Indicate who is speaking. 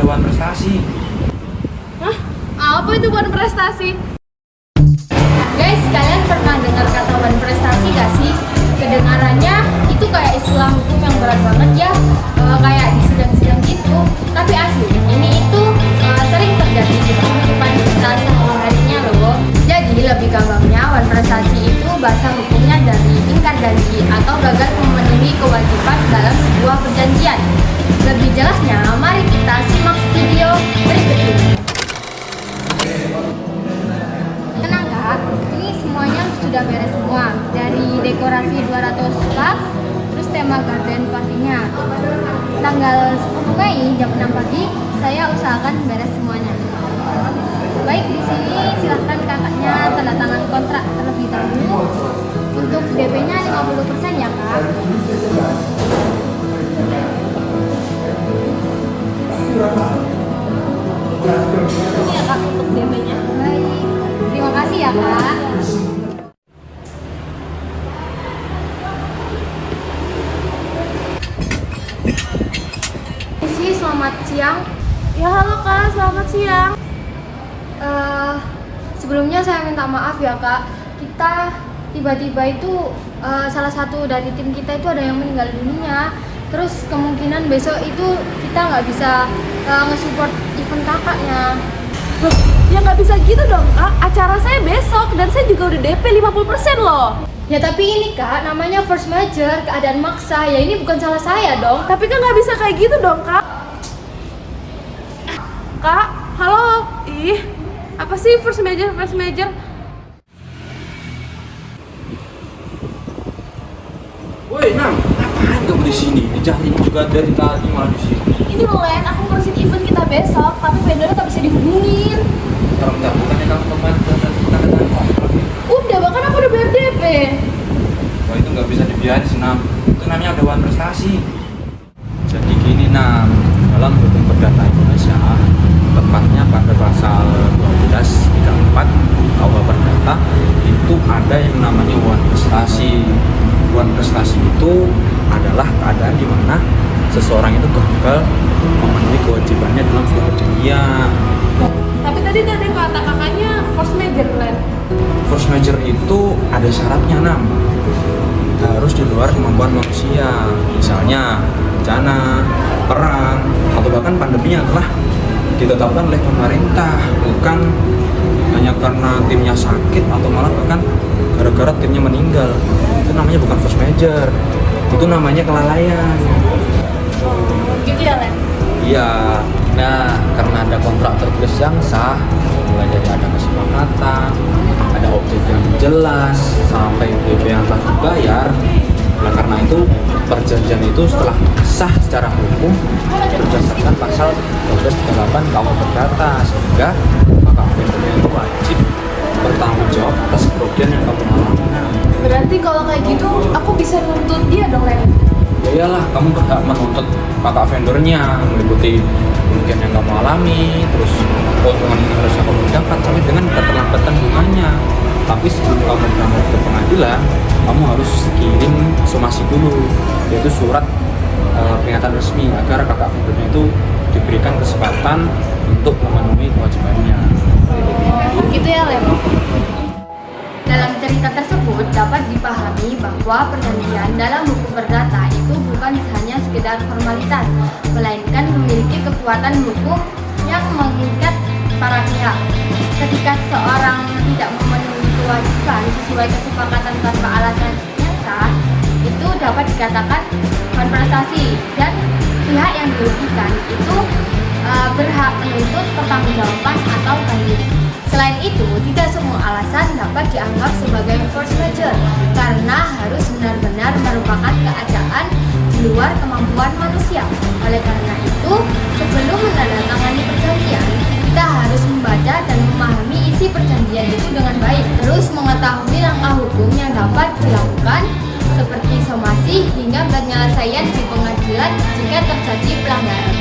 Speaker 1: wan prestasi.
Speaker 2: Hah? Apa itu wan prestasi?
Speaker 3: Guys, kalian pernah dengar kata wan prestasi gak sih? Kedengarannya itu kayak istilah hukum yang berat banget ya, kayak di sidang-sidang gitu. Tapi asli, ini itu sering terjadi di kehidupan kita sehari-harinya loh. Jadi lebih gampangnya wan prestasi itu bahasa hukumnya dari ingkar janji atau gagal memenuhi kewajiban dalam sebuah perjanjian. Lebih jelasnya, mari kita simak video berikut ini. Tenang kak, ini semuanya sudah beres semua. Dari dekorasi 200 lux, terus tema garden partinya. Tanggal 10 Mei jam 6 pagi, saya usahakan beres semuanya. Baik, di sini silahkan kakaknya tanda tangan kontrak terlebih dahulu. Untuk DP-nya 50% ya kak.
Speaker 2: Ini ya kak untuk DP-nya.
Speaker 3: Baik, terima kasih ya kak. Isi, selamat siang.
Speaker 2: Ya halo kak, selamat siang.
Speaker 3: Sebelumnya saya minta maaf ya kak. Kita tiba-tiba itu salah satu dari tim kita itu ada yang meninggal dunia. Terus kemungkinan besok itu kita nggak bisa nge-support event kakaknya.
Speaker 2: Loh, ya nggak bisa gitu dong kak. Acara saya besok dan saya juga udah DP 50% loh.
Speaker 3: Ya tapi ini kak, namanya force major, keadaan maksa. Ya ini bukan salah saya dong.
Speaker 2: Tapi kan nggak bisa kayak gitu dong kak. Kak, halo. Ih, apa sih first major?
Speaker 1: Woi, Nam, ngapain kamu di sini? Dicariin juga dari tadi malah di sini.
Speaker 2: Ini loh Len, aku ngurusin event kita besok, tapi vendornya nggak bisa dihubungin.
Speaker 1: Bentar, bukannya kamu kemarin tanda tangan kontrak ya?
Speaker 2: Udah, bahkan aku udah bayar DP.
Speaker 1: Wah, itu nggak bisa dibiarin sih, Nam. Itu namanya ada wan prestasi. Jadi gini, Nam, dalam hukum perdata Indonesia, tepatnya pada pasal 1234 KUH Perdata, itu ada yang namanya wan prestasi. Wan prestasi itu adalah keadaan di mana seseorang itu gagal memenuhi kewajibannya dalam sebuah perjanjian.
Speaker 2: Tapi tadi ada kata kakaknya force major Len.
Speaker 1: Force major itu ada syaratnya, Nam. Harus di luar kemampuan manusia. Misalnya bencana, perang, atau bahkan pandemi yang telah ditetapkan oleh pemerintah, bukan hanya karena timnya sakit atau malah bahkan gara-gara timnya meninggal. Itu namanya bukan force major, itu namanya kelalaian.
Speaker 2: Gitu ya Len?
Speaker 1: Iya, nah karena ada kontrak tertulis yang sah, mulai dari ada kesepakatan, ada objek yang jelas, sampai DP yang telah dibayar. Nah karena itu perjanjian itu setelah sah secara hukum berdasarkan pasal 1238 KUH Perdata, sehingga kakak vendornya itu wajib bertanggung jawab atas kerugian yang kamu alami.
Speaker 2: Berarti kalau kayak gitu, aku bisa nuntut dia dong Len?
Speaker 1: Ya iyalah, kamu berhak menuntut kakak vendornya meliputi kerugian yang kamu alami, terus keuntungan yang harus kamu dapat sampai dengan keterlambatan bunganya. Tapi sebelum kamu berangkat ke pengadilan, kamu harus kirim somasi dulu, yaitu surat peringatan resmi agar kakak vendornya itu diberikan kesempatan untuk memenuhi kewajibannya.
Speaker 2: Gitu ya Len?
Speaker 3: Dalam cerita tersebut dapat dipahami bahwa perjanjian dalam hukum perdata itu bukan hanya sekedar formalitas, melainkan memiliki kekuatan hukum yang mengikat para pihak. Ketika seseorang tidak memenuhi kewajiban sesuai kesepakatan tanpa alasan yang sah, itu dapat dikatakan wan prestasi, dan pihak yang dirugikan itu berhak menuntut pertanggungjawaban atau banding. Selain itu, tidak semua alasan dapat dianggap sebagai force major karena harus benar-benar merupakan keadaan di luar kemampuan manusia. Oleh karena itu, sebelum menandatangani perjanjian, kita harus membaca dan memahami isi perjanjian itu dengan baik. Terus mengetahui langkah hukum yang dapat dilakukan seperti somasi hingga penyelesaian di pengadilan jika terjadi pelanggaran.